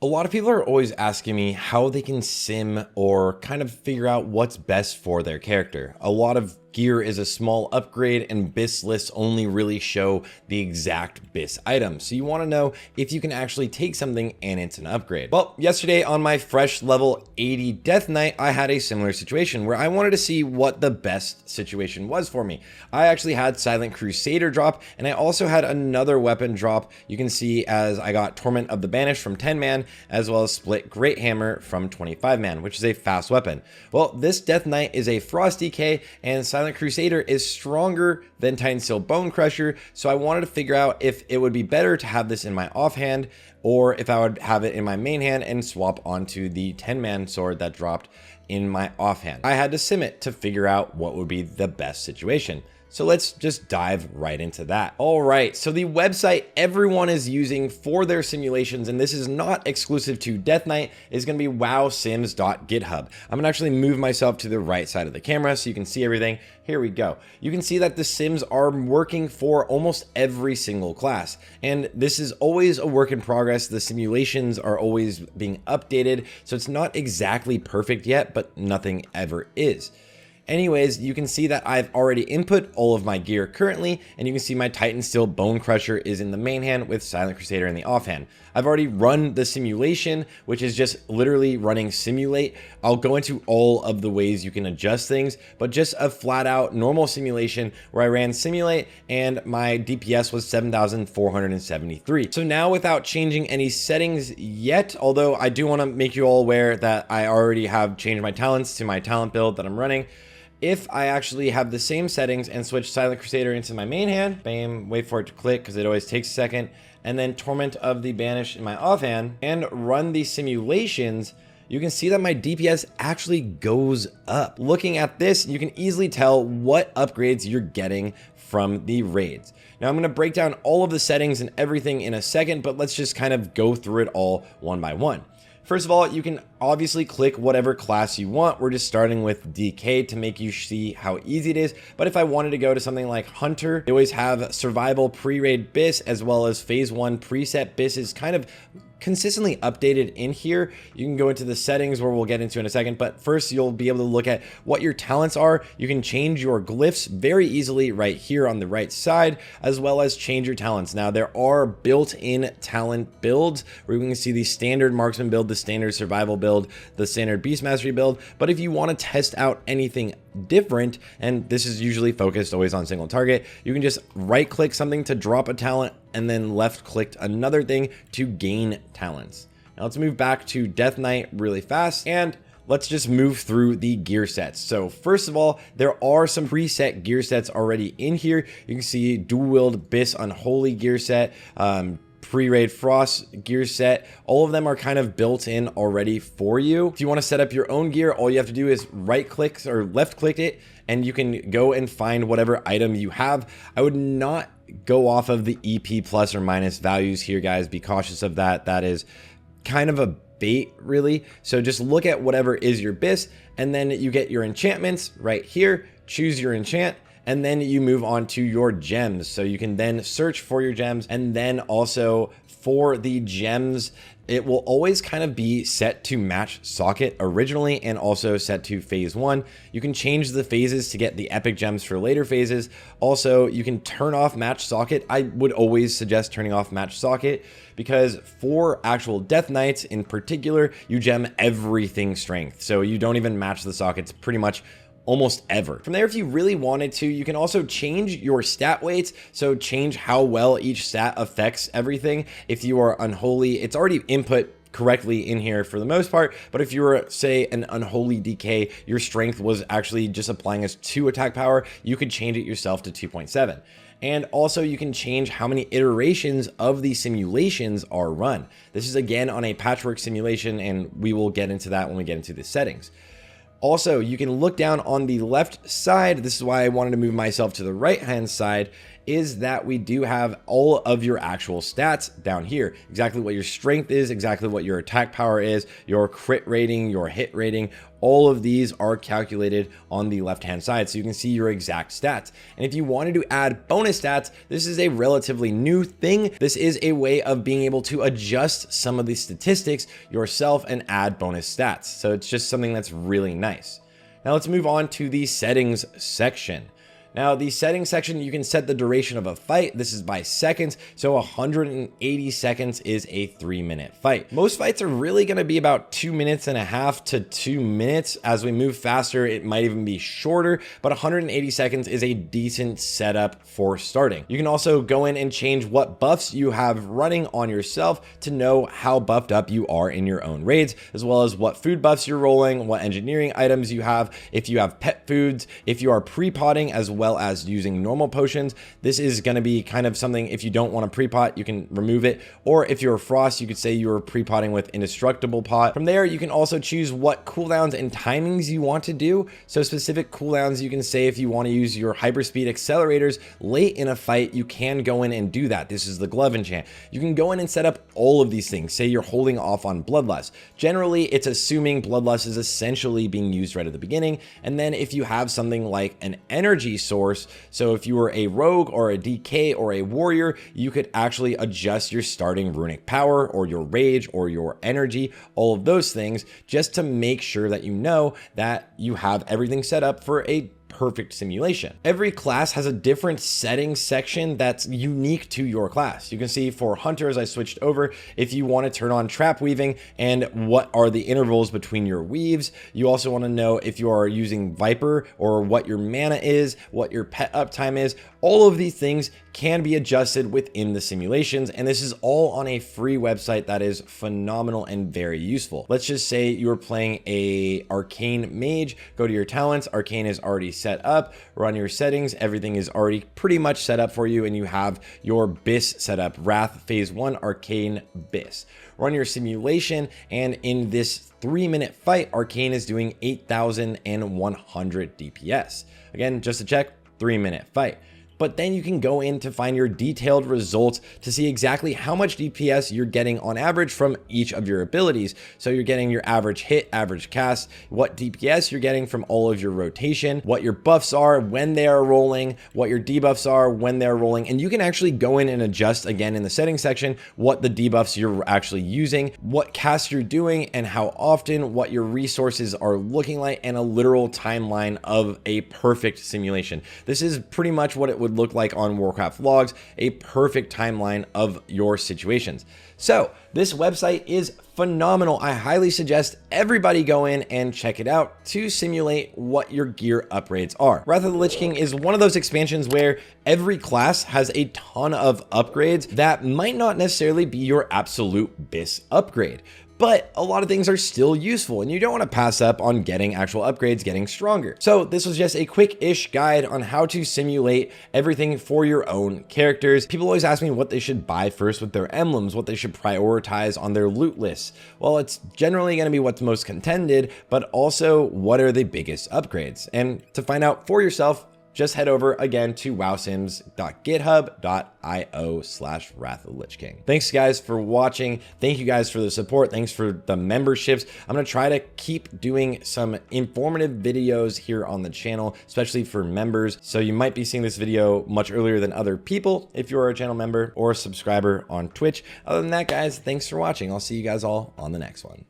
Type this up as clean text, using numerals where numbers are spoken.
A lot of people are always asking me how they can sim or kind of figure out what's best for their character. A lot of gear is a small upgrade and BIS lists only really show the exact BIS item. So you want to know if you can actually take something and it's an upgrade. Well, yesterday on my fresh level 80 Death Knight, I had a similar situation where I wanted to see what the best situation was for me. I actually had Silent Crusader drop, and I also had another weapon drop. You can see as I got Torment of the Banished from 10 man, as well as Split Great Hammer from 25 man, which is a fast weapon. Well, this Death Knight is a Frost DK, and Silent Crusader is stronger than Titan Steel Bone Crusher, so I wanted to figure out if it would be better to have this in my offhand or if I would have it in my main hand and swap onto the 10-man sword that dropped in my offhand. I had to sim it to figure out what would be the best situation. So let's just dive right into that. All right, so the website everyone is using for their simulations, and this is not exclusive to Death Knight, is gonna be wowsims.github. I'm gonna actually move myself to the right side of the camera so you can see everything. Here we go. You can see that the sims are working for almost every single class, and this is always a work in progress. The simulations are always being updated, so it's not exactly perfect yet, but nothing ever is. Anyways, you can see that I've already input all of my gear currently, and you can see my Titan Steel Bone Crusher is in the main hand with Silent Crusader in the offhand. I've already run the simulation, which is just literally running simulate. I'll go into all of the ways you can adjust things, but just a flat out normal simulation where I ran simulate and my DPS was 7,473. So now without changing any settings yet, although I do want to make you all aware that I already have changed my talents to my talent build that I'm running. If I actually have the same settings and switch Silent Crusader into my main hand, bam, wait for it to click because it always takes a second, and then Torment of the Banished in my offhand, and run these simulations, you can see that my DPS actually goes up. Looking at this, you can easily tell what upgrades you're getting from the raids. Now I'm going to break down all of the settings and everything in a second, but let's just kind of go through it all one by one. First of all, you can obviously click whatever class you want. We're just starting with DK to make you see how easy it is. But if I wanted to go to something like Hunter, they always have survival pre-raid BIS as well as phase 1 preset BIS is kind of consistently updated in here. You can go into the settings where we'll get into in a second, but first you'll be able to look at what your talents are. You can change your glyphs very easily right here on the right side, as well as change your talents. Now there are built-in talent builds where you can see the standard marksman build, the standard survival build, the standard beast mastery build. But if you want to test out anything different, and this is usually focused always on single target, you can just right click something to drop a talent and then left click another thing to gain talents. Now let's move back to Death Knight really fast and let's just move through the gear sets. So first of all, there are some preset gear sets already in here. You can see dual wield BIS Unholy gear set, pre-raid Frost gear set. All of them are kind of built in already for you. If you want to set up your own gear, all you have to do is right click or left click it and you can go and find whatever item you have. I would not go off of the EP plus or minus values here, guys. Be cautious of that. That is kind of a bait, really. So just look at whatever is your BIS, and then you get your enchantments right here. Choose your enchant, and then you move on to your gems. So you can then search for your gems, and then also for the gems, it will always kind of be set to match socket originally and also set to phase 1. You can change the phases to get the epic gems for later phases. Also, you can turn off match socket. I would always suggest turning off match socket because for actual Death Knights in particular, you gem everything strength. So you don't even match the sockets pretty much almost ever. From there, if you really wanted to, you can also change your stat weights. So change how well each stat affects everything. If you are unholy, it's already input correctly in here for the most part. But if you were, say, an unholy DK, your strength was actually just applying as 2 attack power, you could change it yourself to 2.7. And also you can change how many iterations of the simulations are run. This is again on a patchwork simulation, and we will get into that when we get into the settings. Also, you can look down on the left side. This is why I wanted to move myself to the right hand side. is that we do have all of your actual stats down here. Exactly what your strength is, exactly what your attack power is, your crit rating, your hit rating. All of these are calculated on the left-hand side, so you can see your exact stats. And if you wanted to add bonus stats, this is a relatively new thing. This is a way of being able to adjust some of the statistics yourself and add bonus stats. So it's just something that's really nice. Now let's move on to the settings section. Now, the settings section, you can set the duration of a fight. This is by seconds. So 180 seconds is a 3-minute fight. Most fights are really going to be about 2.5 minutes to 2 minutes. As we move faster, it might even be shorter, but 180 seconds is a decent setup for starting. You can also go in and change what buffs you have running on yourself to know how buffed up you are in your own raids, as well as what food buffs you're rolling, what engineering items you have, if you have pet foods, if you are pre-potting as well as using normal potions. This is going to be kind of something, if you don't want to pre-pot, you can remove it. Or if you're a frost, you could say you're pre-potting with indestructible pot. From there, you can also choose what cooldowns and timings you want to do. So specific cooldowns, you can say if you want to use your hyperspeed accelerators late in a fight, you can go in and do that. This is the glove enchant. You can go in and set up all of these things. Say you're holding off on bloodlust. Generally, it's assuming bloodlust is essentially being used right at the beginning. And then if you have something like an energy source, so if you were a rogue or a DK or a warrior, you could actually adjust your starting runic power or your rage or your energy, all of those things, just to make sure that you know that you have everything set up for a perfect simulation. Every class has a different settings section that's unique to your class. You can see for hunters, I switched over. If you want to turn on trap weaving and what are the intervals between your weaves, you also want to know if you are using viper or what your mana is, what your pet uptime is. All of these things can be adjusted within the simulations, and this is all on a free website that is phenomenal and very useful. Let's just say you're playing a arcane mage, go to your talents, arcane is already set up, run your settings, everything is already pretty much set up for you, and you have your BIS set up, Wrath Phase 1 Arcane BIS. Run your simulation, and in this 3-minute fight, arcane is doing 8,100 DPS. Again, just to check, 3-minute fight. But then you can go in to find your detailed results to see exactly how much DPS you're getting on average from each of your abilities. So you're getting your average hit, average cast, what DPS you're getting from all of your rotation, what your buffs are when they are rolling, what your debuffs are when they're rolling. And you can actually go in and adjust again in the settings section what the debuffs you're actually using, what casts you're doing, and how often, what your resources are looking like, and a literal timeline of a perfect simulation. This is pretty much what it would look like on Warcraft logs, a perfect timeline of your situations. So this website is phenomenal. I highly suggest everybody go in and check it out to simulate what your gear upgrades are. Wrath of the Lich King is one of those expansions where every class has a ton of upgrades that might not necessarily be your absolute BIS upgrade. But a lot of things are still useful, and you don't want to pass up on getting actual upgrades, getting stronger. So this was just a quick-ish guide on how to simulate everything for your own characters. People always ask me what they should buy first with their emblems, what they should prioritize on their loot lists. Well, it's generally going to be what's most contended, but also what are the biggest upgrades. And to find out for yourself, just head over again to wowsims.github.io/Wrath of the Lich King. Thanks guys for watching. Thank you guys for the support. Thanks for the memberships. I'm going to try to keep doing some informative videos here on the channel, especially for members. So you might be seeing this video much earlier than other people if you're a channel member or a subscriber on Twitch. Other than that, guys, thanks for watching. I'll see you guys all on the next one.